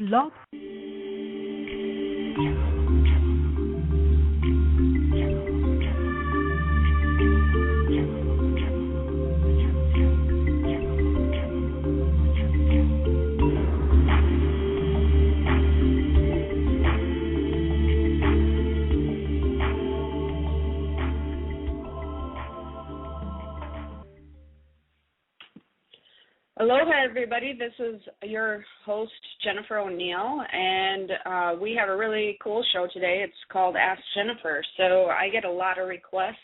Blog. Aloha, everybody. This is your host, Jennifer O'Neill, and we have a really cool show today. It's called Ask Jennifer. So I get a lot of requests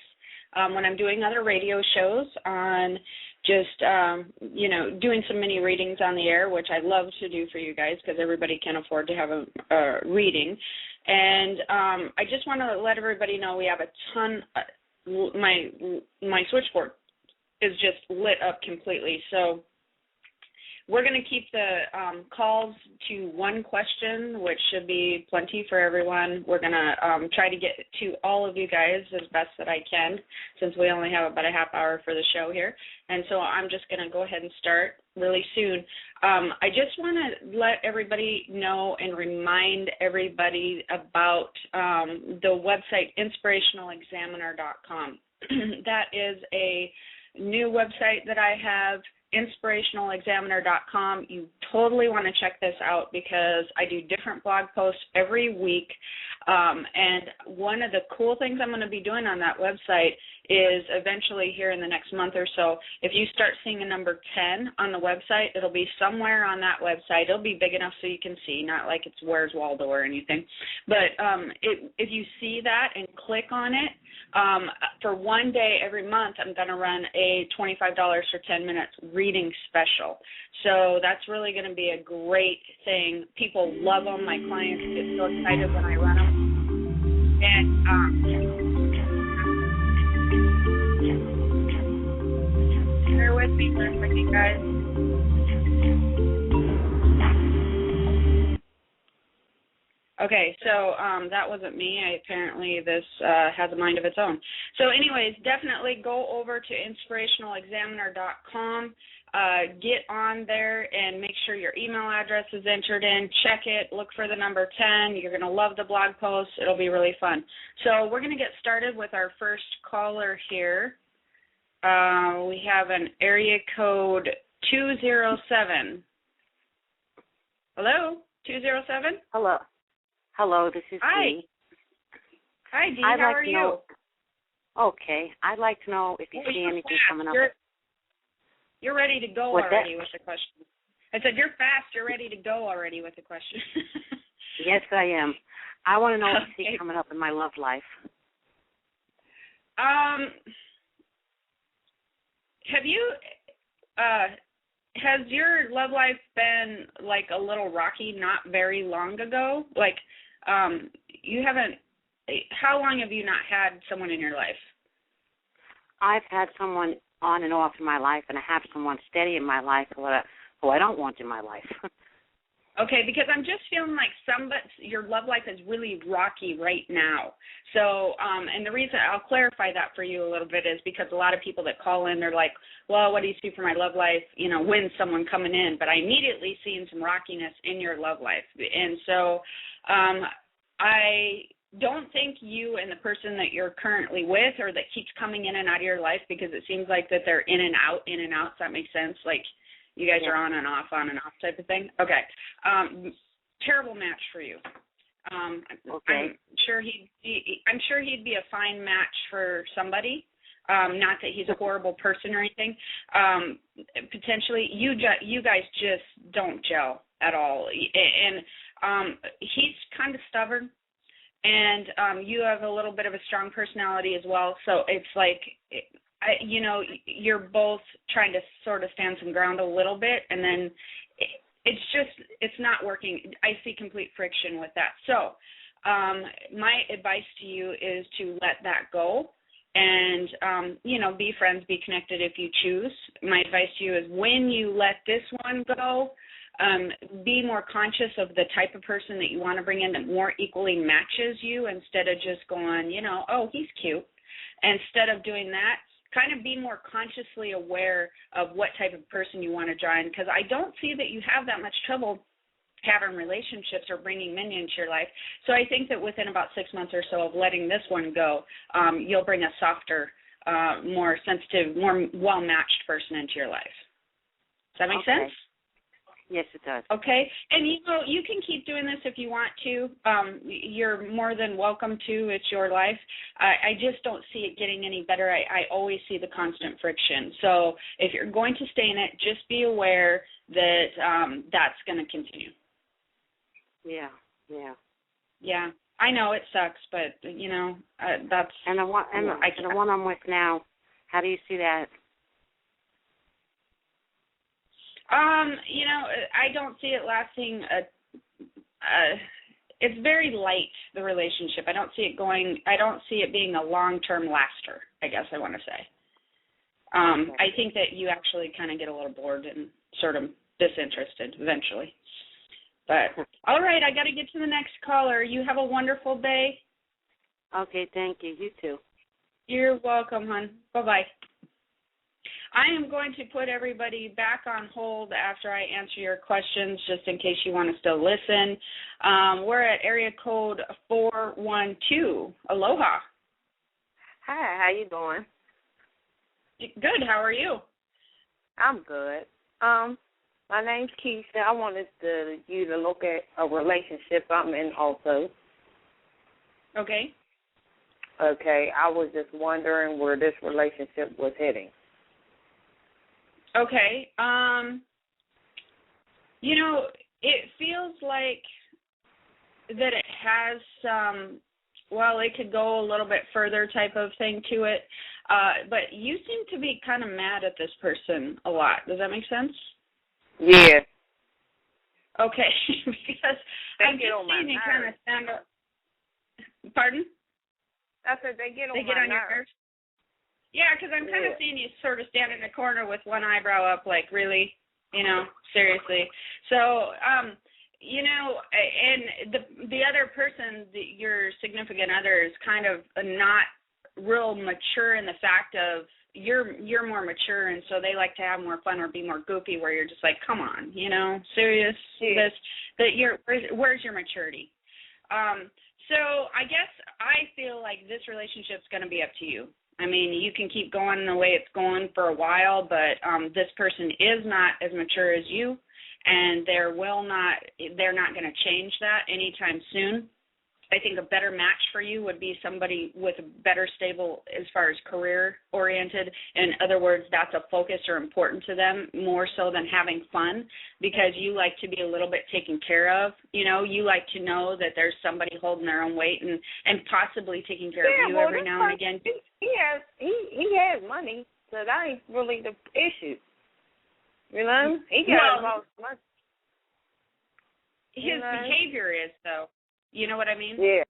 when I'm doing other radio shows on just, doing some mini readings on the air, which I love to do for you guys because everybody can afford to have a reading. And I just want to let everybody know we have a ton. My switchboard is just lit up completely. So we're going to keep the calls to one question, which should be plenty for everyone. We're going to try to get to all of you guys as best that I can, since we only have about a half hour for the show here. And so I'm just going to go ahead and start really soon. I just want to let everybody know and remind everybody about the website inspirationalexaminer.com. That is a new website that I have, inspirationalexaminer.com. You totally want to check this out because I do different blog posts every week. And one of the cool things I'm going to be doing on that website is eventually here in the next month or so, if you start seeing a number 10 on the website, it'll be somewhere on that website. It'll be big enough so you can see, not like it's Where's Waldo or anything. But if you see that and click on it, for one day every month, I'm going to run a $25 for 10 minutes reading special. So that's really going to be a great thing. People love them. My clients get so excited when I run them. And bear with me for a second, guys. Okay, so that wasn't me. Apparently this has a mind of its own. So anyways, definitely go over to inspirationalexaminer.com. Get on there and make sure your email address is entered in. Check it. Look for the number 10. You're going to love the blog post. It'll be really fun. So we're going to get started with our first caller here. We have an area code 207. Hello? 207? Hello. Hello, this is Dee. Hi, Dee. How are you? Okay. I'd like to know if you see anything coming up. You're ready to go already with the question. I said you're fast. You're ready to go already with the question. Yes, I am. I want to know what you see coming up in my love life. Has your love life been like a little rocky not very long ago? Like, how long have you not had someone in your life? I've had someone on and off in my life, and I have someone steady in my life who I don't want in my life. Okay, because I'm just feeling like your love life is really rocky right now. So, and the reason I'll clarify that for you a little bit is because a lot of people that call in, they're like, well, what do you see for my love life? When's someone coming in? But I immediately seen some rockiness in your love life. And so I don't think you and the person that you're currently with or that keeps coming in and out of your life, because it seems like that they're in and out. Does that make sense? Like, you guys are on and off type of thing? Okay. Terrible match for you. Okay. I'm sure he'd be a fine match for somebody. Not that he's a horrible person or anything. Potentially, you guys just don't gel at all. And he's kind of stubborn, and you have a little bit of a strong personality as well. So it's like, you're both trying to sort of stand some ground a little bit, and then it's not working. I see complete friction with that. So my advice to you is to let that go and, be friends, be connected if you choose. My advice to you is when you let this one go, be more conscious of the type of person that you want to bring in that more equally matches you, instead of just going, oh, he's cute. Instead of doing that, kind of be more consciously aware of what type of person you want to draw in, because I don't see that you have that much trouble having relationships or bringing men into your life. So I think that within about 6 months or so of letting this one go, you'll bring a softer, more sensitive, more well-matched person into your life. Does that make sense? Yes, it does. Okay. And, you can keep doing this if you want to. You're more than welcome to. It's your life. I just don't see it getting any better. I always see the constant friction. So if you're going to stay in it, just be aware that that's going to continue. Yeah. Yeah. I know it sucks, but, that's... And the one I'm with now, how do you see that? I don't see it lasting. It's very light, the relationship. I don't see it being a long-term laster, I guess I want to say. I think that you actually kind of get a little bored and sort of disinterested eventually. But, all right, I got to get to the next caller. You have a wonderful day. Okay, thank you. You too. You're welcome, hon. Bye-bye. I am going to put everybody back on hold after I answer your questions, just in case you want to still listen. We're at area code 412. Aloha. Hi, how you doing? Good. How are you? I'm good. My name's Keisha. I wanted you to look at a relationship I'm in also. Okay. Okay. I was just wondering where this relationship was heading. Okay. It feels like that it has it could go a little bit further type of thing to it. But you seem to be kind of mad at this person a lot. Does that make sense? Yeah. Okay. Because I'm just seeing you kind of stand up. Pardon? I said they get on your nerves. Yeah, because I'm kind of seeing you sort of stand in the corner with one eyebrow up, like, really, seriously. So, and the other person, your significant other, is kind of not real mature in the fact of you're more mature, and so they like to have more fun or be more goofy, where you're just like, come on, serious. Yeah. Where's your maturity? So I guess I feel like this relationship's going to be up to you. I mean, you can keep going the way it's going for a while, but this person is not as mature as you, and they're not going to change that anytime soon. I think a better match for you would be somebody with a better stable as far as career oriented. In other words, that's a focus or important to them more so than having fun, because you like to be a little bit taken care of. You like to know that there's somebody holding their own weight and possibly taking care of you every now and again. He has money, so that ain't really the issue. He got about money. His behavior is, though. You know what I mean? Yeah.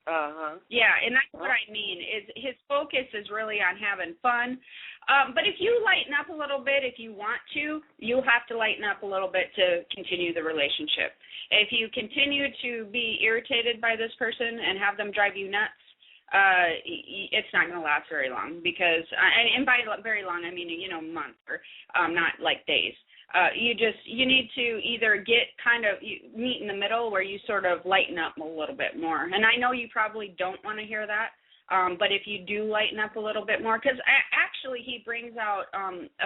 Uh-huh. Yeah, and that's what I mean, is his focus is really on having fun. But if you lighten up a little bit, if you want to, you'll have to lighten up a little bit to continue the relationship. If you continue to be irritated by this person and have them drive you nuts, it's not going to last very long, because, and by very long, I mean, months or not like days. You need to either meet in the middle where you sort of lighten up a little bit more. And I know you probably don't want to hear that, but if you do lighten up a little bit more, because actually he brings out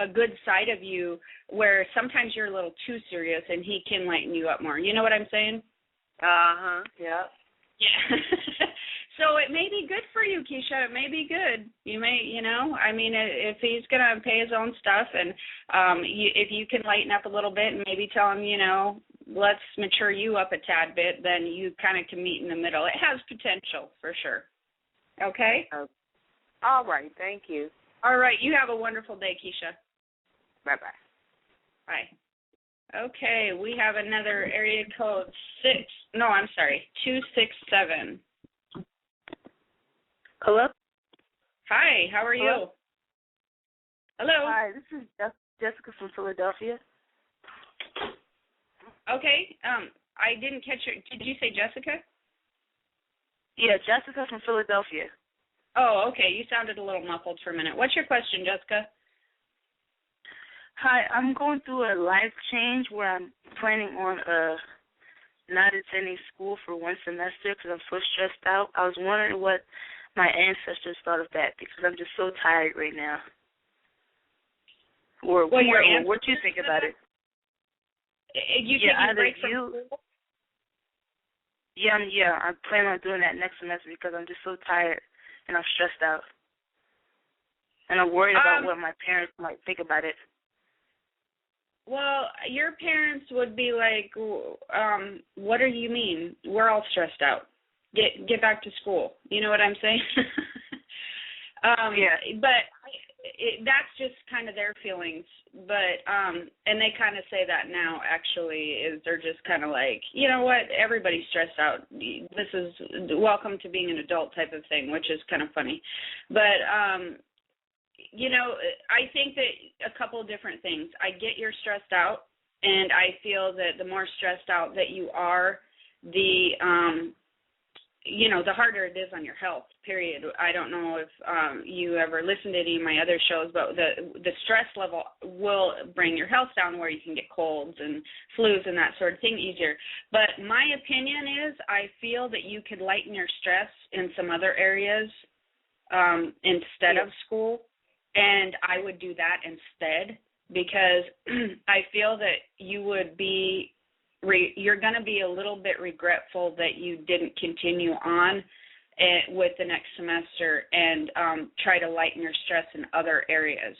a good side of you where sometimes you're a little too serious and he can lighten you up more. You know what I'm saying? Uh-huh. Yeah. Yeah. So it may be good for you, Keisha. It may be good. You may, I mean, if he's going to pay his own stuff, and if you can lighten up a little bit and maybe tell him, let's mature you up a tad bit, then you kind of can meet in the middle. It has potential for sure. Okay? All right. Thank you. All right. You have a wonderful day, Keisha. Bye-bye. Bye. Okay. We have another area code 267. Hello? Hi, how are you? Hello? Hi, this is Jessica from Philadelphia. Okay, I didn't catch did you say Jessica? Yeah, Jessica from Philadelphia. Oh, okay, you sounded a little muffled for a minute. What's your question, Jessica? Hi, I'm going through a life change where I'm planning on attending school for one semester because I'm so stressed out. I was wondering what my ancestors thought of that because I'm just so tired right now. Or what do you think about it? You taking a break from school? Yeah, I plan on doing that next semester because I'm just so tired and I'm stressed out. And I'm worried about what my parents might think about it. Well, your parents would be like, what do you mean? We're all stressed out. Get back to school. You know what I'm saying? Yeah. But that's just kind of their feelings. But and they kind of say that now, actually, is they're just kind of like, you know what, everybody's stressed out. This is welcome to being an adult type of thing, which is kind of funny. But you know, I think that a couple of different things. I get you're stressed out, and I feel that the more stressed out that you are, the you know, the harder it is on your health, period. I don't know if you ever listened to any of my other shows, but the stress level will bring your health down where you can get colds and flus and that sort of thing easier. But my opinion is I feel that you could lighten your stress in some other areas instead of school. And I would do that instead because I feel that you're going to be a little bit regretful that you didn't continue on with the next semester and try to lighten your stress in other areas.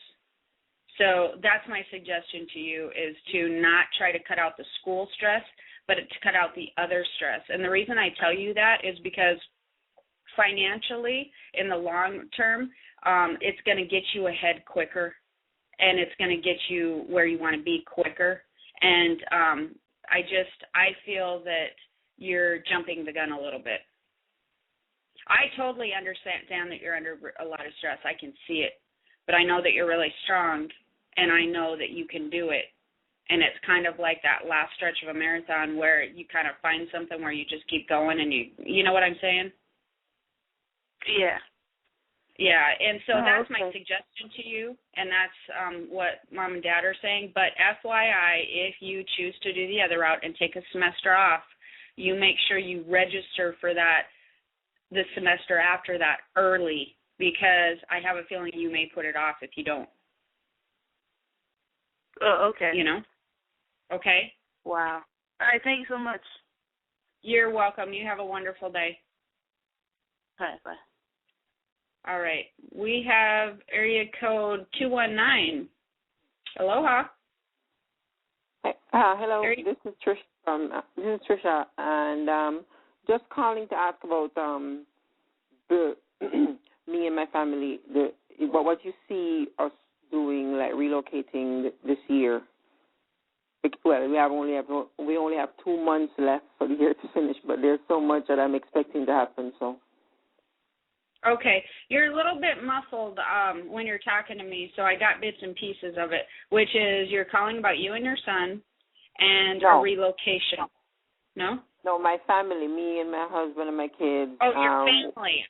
So that's my suggestion to you, is to not try to cut out the school stress, but to cut out the other stress. And the reason I tell you that is because financially, in the long term, it's going to get you ahead quicker, and it's going to get you where you want to be quicker. And I feel that you're jumping the gun a little bit. I totally understand that you're under a lot of stress. I can see it. But I know that you're really strong, and I know that you can do it. And it's kind of like that last stretch of a marathon where you kind of find something where you just keep going, and you know what I'm saying? Yeah. Yeah, and so that's my suggestion to you, and that's what Mom and Dad are saying. But FYI, if you choose to do the other route and take a semester off, you make sure you register for that the semester after that early, because I have a feeling you may put it off if you don't. Oh, okay. You know? Okay? Wow. All right, thank you so much. You're welcome. You have a wonderful day. All right, bye. All right. We have area code 219. Aloha. Hello. This is Trisha and just calling to ask about the me and my family. What you see us doing, like relocating this year. Well, we only have 2 months left for the year to finish, but there's so much that I'm expecting to happen. So. Okay, you're a little bit muffled when you're talking to me, so I got bits and pieces of it, which is you're calling about you and your son and a relocation. No? No, my family, me and my husband and my kids. Oh, your family.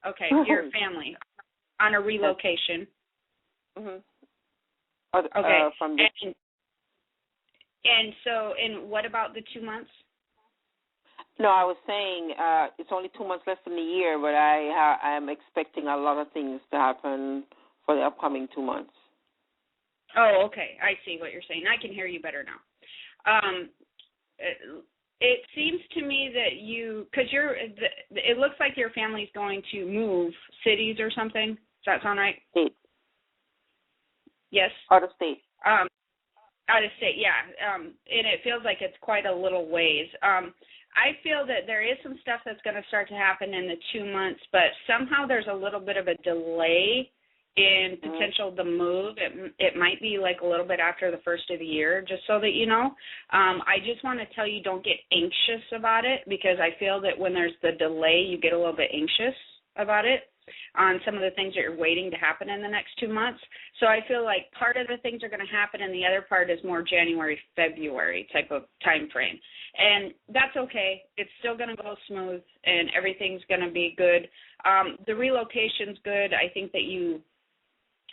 Okay, your family on a relocation. Mhm. Okay. From the and so, what about the 2 months? No, I was saying it's only 2 months left in the year, but I am expecting a lot of things to happen for the upcoming 2 months. Oh, okay. I see what you're saying. I can hear you better now. It seems to me that it looks like your family's going to move cities or something. Does that sound right? State. Yes. Out of state. Out of state, yeah. And it feels like it's quite a little ways. I feel that there is some stuff that's going to start to happen in the 2 months, but somehow there's a little bit of a delay in potential the move. It might be like a little bit after the first of the year, just so that you know. I just want to tell you, don't get anxious about it, because I feel that when there's the delay, you get a little bit anxious about it on some of the things that you're waiting to happen in the next 2 months. So I feel like part of the things are going to happen, and the other part is more January, February type of time frame. And that's okay. It's still going to go smooth, and everything's going to be good. The relocation's good. I think that you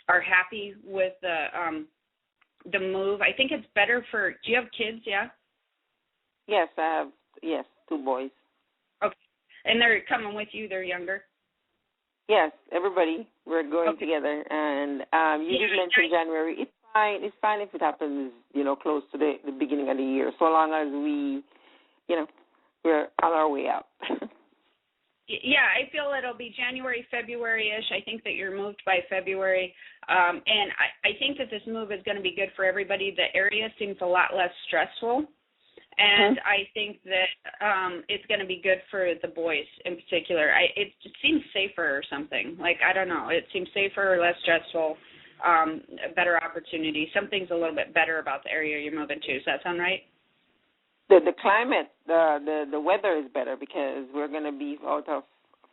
are happy with the move. I think it's better for – do you have kids, yeah? Yes, I Yes, 2 boys. Okay. And they're coming with you. They're younger. Yes, everybody. We're going together. And you did mention January. It's fine. It's fine if it happens, close to the beginning of the year, so long as we, we're on our way out. Yeah, I feel it'll be January, February-ish. I think that you're moved by February. And I think that this move is going to be good for everybody. The area seems a lot less stressful. And I think that it's going to be good for the boys in particular. It seems safer or something. Like, I don't know. It seems safer or less stressful, a better opportunity. Something's a little bit better about the area you're moving to. Does that sound right? The climate, the weather is better because we're going to be out of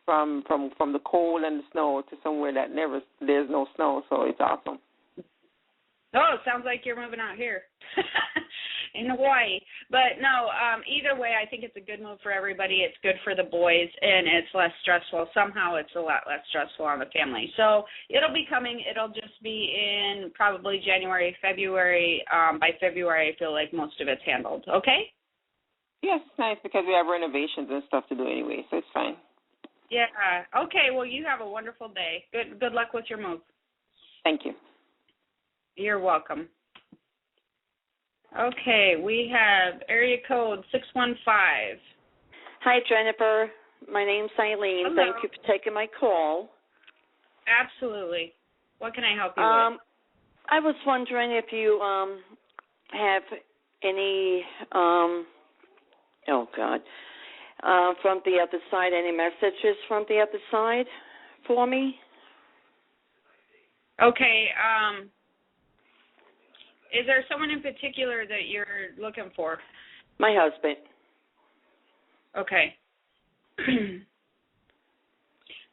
from the cold and the snow to somewhere that there's no snow. So it's awesome. Oh, it sounds like you're moving out here. In Hawaii. But no, either way, I think it's a good move for everybody. It's good for the boys, and it's less stressful. Somehow it's a lot less stressful on the family. So it'll be coming. It'll just be in probably January, February. By February, I feel like most of it's handled. Okay? Yes, it's nice because we have renovations and stuff to do anyway, so it's fine. Yeah. Okay, well, you have a wonderful day. Good luck with your move. Thank you. You're welcome. Okay, we have area code 615. Hi, Jennifer. My name's Eileen. Hello. Thank you for taking my call. Absolutely. What can I help you with? I was wondering if you have any, from the other side, any messages from the other side for me? Okay, is there someone in particular that you're looking for? My husband. Okay.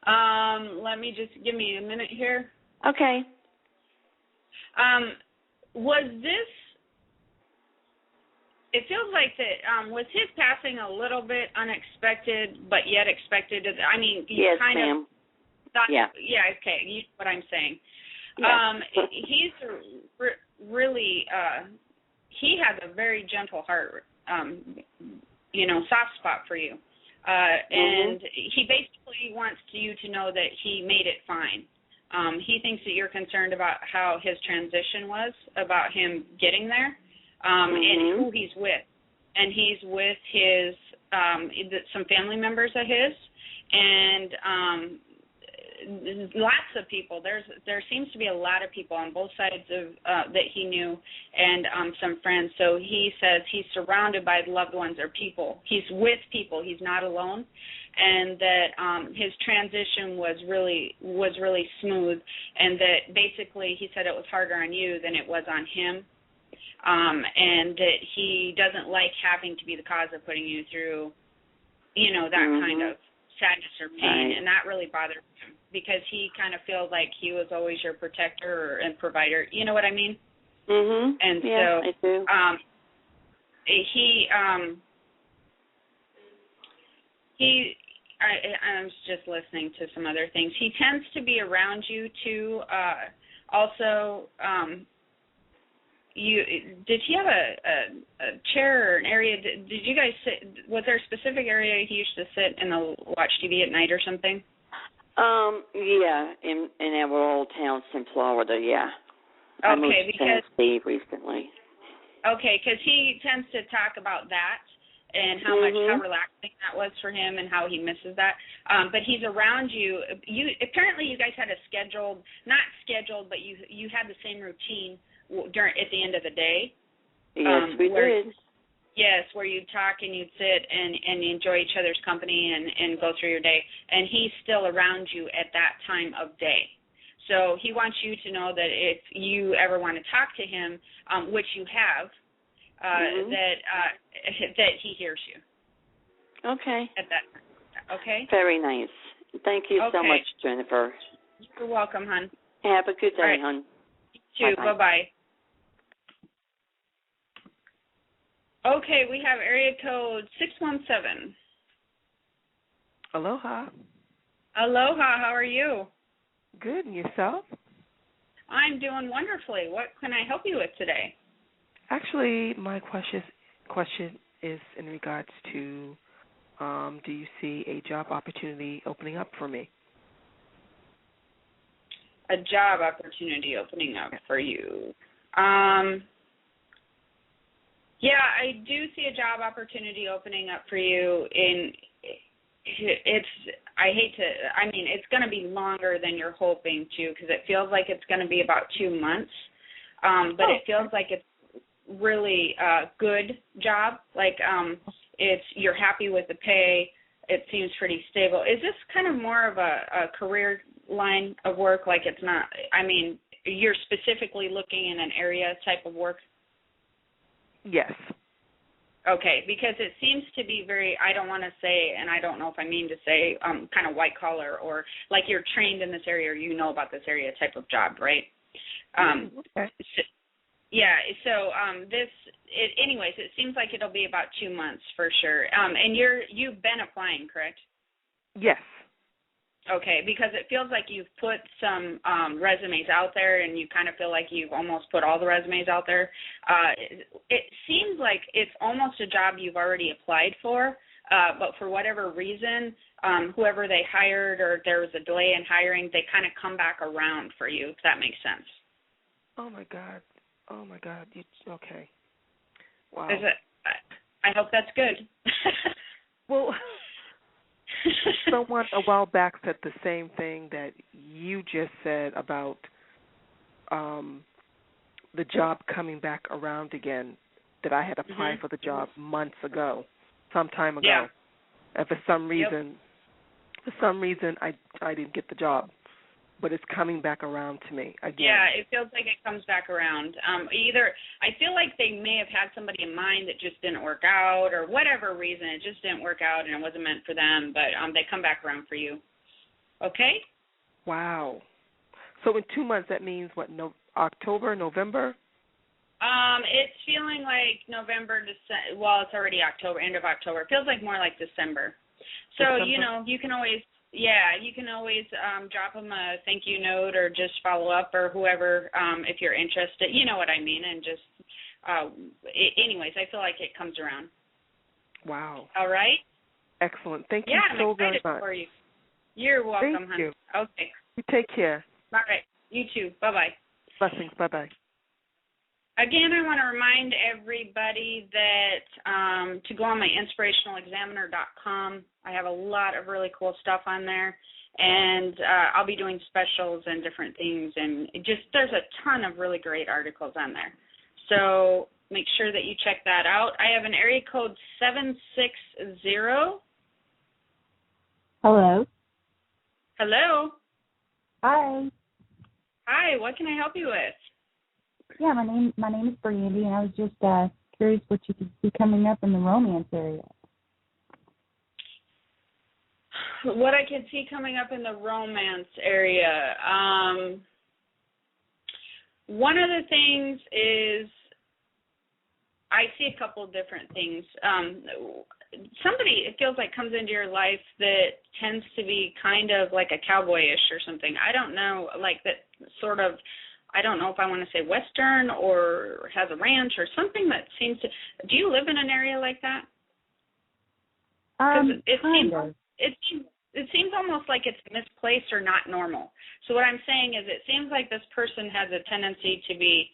Let me just give me a minute here. Okay. Was this? It feels like that. Was his passing a little bit unexpected, but yet expected? I mean, you yes, kind ma'am. of thought, yeah. Yeah. Okay. You know what I'm saying. Yes. He's really. He has a very gentle heart. Soft spot for you. And he basically wants you to know that he made it fine. He thinks that you're concerned about how his transition was, about him getting there, and who he's with. And he's with his some family members of his, and lots of people. There seems to be a lot of people on both sides of that he knew, and some friends. So he says he's surrounded by loved ones or people. He's with people. He's not alone, and that his transition was really smooth, and that basically he said it was harder on you than it was on him, and that he doesn't like having to be the cause of putting you through, that kind of sadness or pain, and that really bothered him because he kind of feels like he was always your protector and provider. You know what I mean? Mhm. And yeah, so I do. I was just listening to some other things. He tends to be around you too. Also, did he have a chair or an area? Did you guys sit? Was there a specific area he used to sit and watch TV at night or something? Yeah, in our old house in Florida. Yeah. I moved to Tennessee recently. Okay, because he tends to talk about that and how relaxing that was for him and how he misses that. But he's around you. Apparently you guys had not scheduled, but you had the same routine at the end of the day. Yes, we did. Yes, where you'd talk and you'd sit and enjoy each other's company and go through your day. And he's still around you at that time of day. So he wants you to know that if you ever want to talk to him, which you have, that he hears you. Okay. At that. Okay. Very nice. Thank you so much, Jennifer. You're welcome, hon. Have a good day, right. hon. You too. Bye-bye. Okay, we have area code 617. Aloha. Aloha, how are you? Good, and yourself? I'm doing wonderfully. What can I help you with today? Actually, my question is in regards to do you see a job opportunity opening up for me? A job opportunity opening up for you. Yeah, I do see a job opportunity opening up for you. It's going to be longer than you're hoping to, because it feels like it's going to be about 2 months. But it feels like it's really a good job. Like you're happy with the pay. It seems pretty stable. Is this kind of more of a career line of work? Like it's not, you're specifically looking in an area type of work? Yes. Okay, because it seems to be very, I don't want to say, and I don't know if I mean to say, kind of white collar, or like you're trained in this area or you know about this area type of job, right? Okay. Anyways, it seems like it'll be about 2 months for sure. And you've been applying, correct? Yes. Okay, because it feels like you've put some resumes out there, and you kind of feel like you've almost put all the resumes out there. It seems like it's almost a job you've already applied for, but for whatever reason, whoever they hired or there was a delay in hiring, they kind of come back around for you, if that makes sense. Oh, my God. Okay. Wow. I hope that's good. Well, someone a while back said the same thing that you just said about the job coming back around again, that I had applied for the job months ago, some time ago. Yeah. And for some reason I didn't get the job. But it's coming back around to me again. Yeah, it feels like it comes back around. I feel like they may have had somebody in mind that just didn't work out, or whatever reason, it just didn't work out and it wasn't meant for them, but they come back around for you. Okay? Wow. So in 2 months, that means what, October, November? It's feeling like November, December. Well, it's already October, end of October. It feels like more like December. So, December? You can always... Yeah, you can always drop them a thank you note or just follow up, or whoever, if you're interested. You know what I mean. And just, anyways, I feel like it comes around. Wow. All right? Excellent. Thank you so very much. For you. You're welcome, Thank hon. you. Okay. You take care. All right. You too. Bye-bye. Blessings. Bye-bye. Again, I want to remind everybody that to go on my inspirationalexaminer.com. I have a lot of really cool stuff on there, and I'll be doing specials and different things, and there's a ton of really great articles on there. So make sure that you check that out. I have an area code 760. Hello. Hello. Hi. Hi, what can I help you with? Yeah, my name is Brandy, and I was just curious what you could see coming up in the romance area. What I can see coming up in the romance area. One of the things is I see a couple of different things. Somebody, it feels like, comes into your life that tends to be kind of like a cowboyish or something. I don't know, like that sort of, I don't know if I want to say Western or has a ranch or something that seems to. Do you live in an area like that? It seems almost like it's misplaced or not normal. So what I'm saying is, it seems like this person has a tendency to be,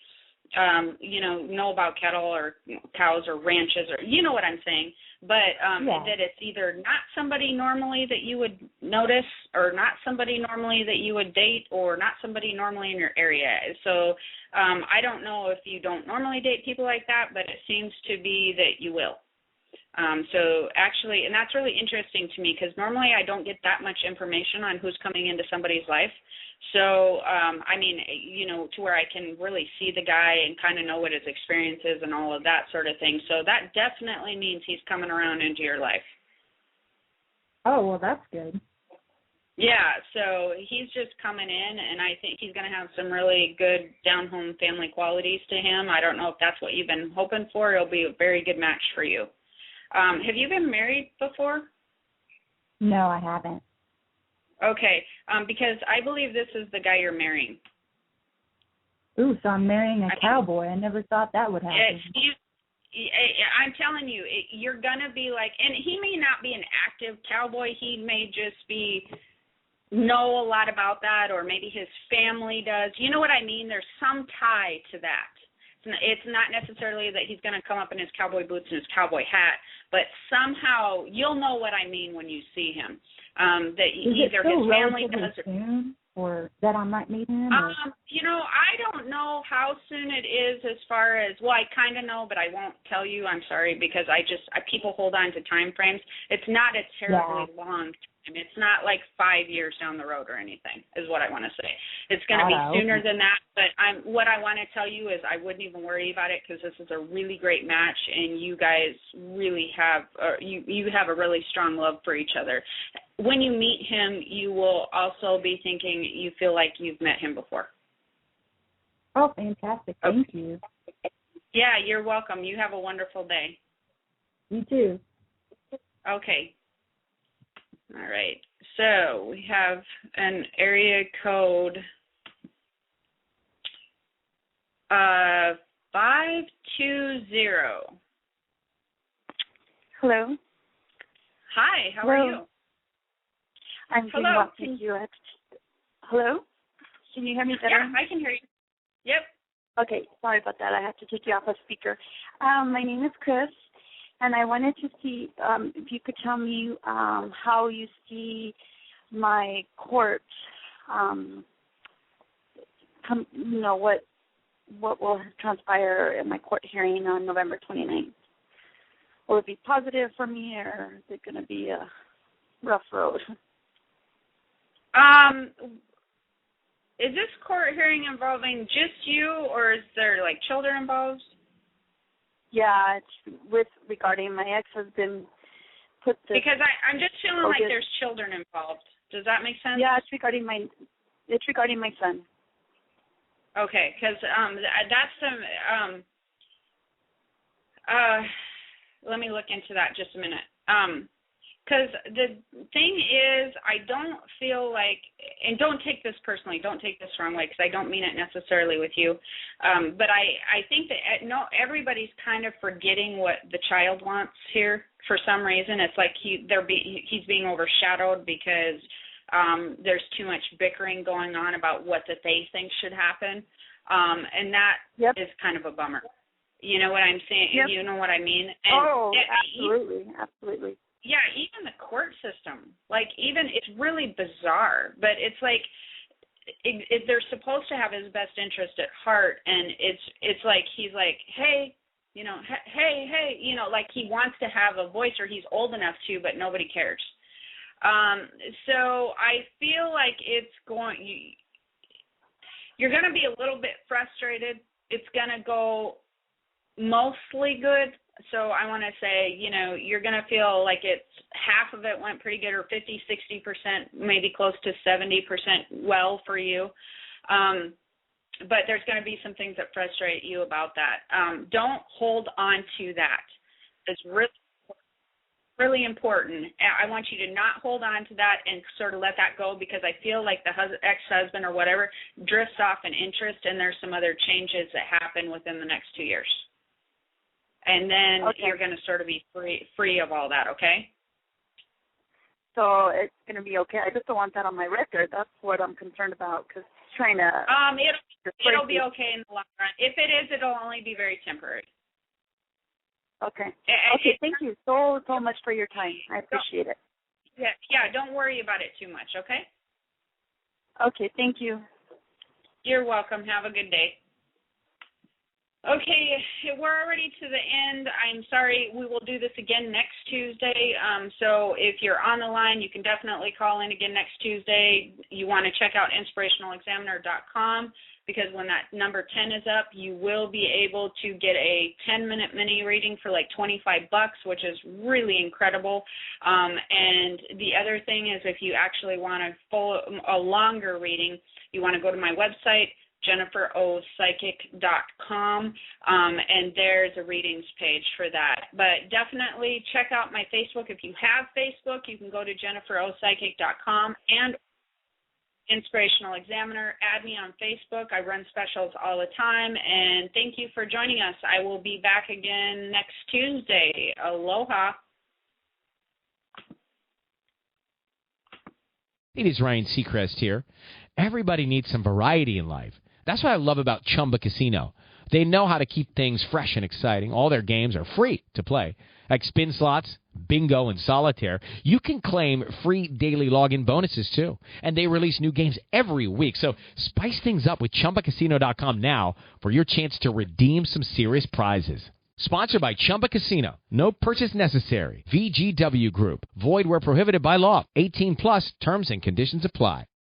know about cattle or cows or ranches, or you know what I'm saying. But that it's either not somebody normally that you would notice, or not somebody normally that you would date, or not somebody normally in your area. So I don't know if you don't normally date people like that, but it seems to be that you will. So actually, and that's really interesting to me, because normally I don't get that much information on who's coming into somebody's life. So, to where I can really see the guy and kind of know what his experience is and all of that sort of thing. So that definitely means he's coming around into your life. Oh, well, that's good. Yeah, so he's just coming in, and I think he's going to have some really good down-home family qualities to him. I don't know if that's what you've been hoping for. It'll be a very good match for you. Have you been married before? No, I haven't. Okay, because I believe this is the guy you're marrying. Ooh, so I'm marrying a cowboy. I never thought that would happen. I'm telling you, you're going to be like, and he may not be an active cowboy. He may just know a lot about that, or maybe his family does. You know what I mean? There's some tie to that. It's not necessarily that he's going to come up in his cowboy boots and his cowboy hat, but somehow you'll know what I mean when you see him. That either his family does or that I might meet him? I don't know how soon it is as far as, well, I kind of know, but I won't tell you. I'm sorry, because people hold on to time frames. It's not a terribly long time. It's not like 5 years down the road or anything, is what I want to say. It's going to be sooner than that, but what I want to tell you is I wouldn't even worry about it, because this is a really great match, and you guys really have you have a really strong love for each other. When you meet him, you will also be thinking you feel like you've met him before. Oh, fantastic. Thank you. Yeah, you're welcome. You have a wonderful day. You too. Okay. All right. So we have an area code 520. Hello. Hi, how are you? I'm doing well, thank you. Hello? Can you hear me better? Yeah, I can hear you. Yep. Okay, sorry about that. I have to take you off a speaker. My name is Chris, and I wanted to see if you could tell me how you see my court, what will transpire in my court hearing on November 29th. Will it be positive for me, or is it going to be a rough road? Is this court hearing involving just you, or is there like children involved? Yeah, it's regarding my ex-husband. Because I'm just feeling like there's children involved. Does that make sense? Yeah, it's regarding my son. Okay, because that's some. Let me look into that just a minute. Because the thing is, I don't feel like, and don't take this personally, don't take this the wrong way, because I don't mean it necessarily with you, but I think that everybody's kind of forgetting what the child wants here for some reason. It's like he's being overshadowed because there's too much bickering going on about what that they think should happen, and that is kind of a bummer. You know what I'm saying? Yep. You know what I mean? And absolutely. Yeah, even the court system, it's really bizarre, but it's like they're supposed to have his best interest at heart, and it's like he's like, hey, like he wants to have a voice, or he's old enough to, but nobody cares. So I feel like you're going to be a little bit frustrated. It's going to go mostly good. So I want to say, you're going to feel like half of it went pretty good, or 50, 60%, maybe close to 70% well for you. But there's going to be some things that frustrate you about that. Don't hold on to that. It's really, really important. I want you to not hold on to that and sort of let that go, because I feel like the ex-husband or whatever drifts off in interest, and there's some other changes that happen within the next 2 years. And then you're going to sort of be free of all that, okay? So it's going to be okay. I just don't want that on my record. That's what I'm concerned about, because trying to... It'll be okay in the long run. If it is, it'll only be very temporary. Okay. Thank you so much for your time. I appreciate it. Yeah, don't worry about it too much, okay? Okay, thank you. You're welcome. Have a good day. Okay, we're already to the end. I'm sorry. We will do this again next Tuesday. So if you're on the line, you can definitely call in again next Tuesday. You want to check out inspirationalexaminer.com, because when that number 10 is up, you will be able to get a 10-minute mini reading for like $25, which is really incredible. And the other thing is, if you actually want a longer reading, you want to go to my website, JenniferOPsychic.com, and there's a readings page for that. But definitely check out my Facebook. If you have Facebook, you can go to JenniferOPsychic.com, Inspirational Examiner. Add me on Facebook. I run specials all the time. And thank you for joining us. I will be back again next Tuesday. Aloha. It is Ryan Seacrest here. Everybody needs some variety in life. That's what I love about Chumba Casino. They know how to keep things fresh and exciting. All their games are free to play. Like spin slots, bingo, and solitaire. You can claim free daily login bonuses, too. And they release new games every week. So spice things up with ChumbaCasino.com now for your chance to redeem some serious prizes. Sponsored by Chumba Casino. No purchase necessary. VGW Group. Void where prohibited by law. 18 plus terms and conditions apply.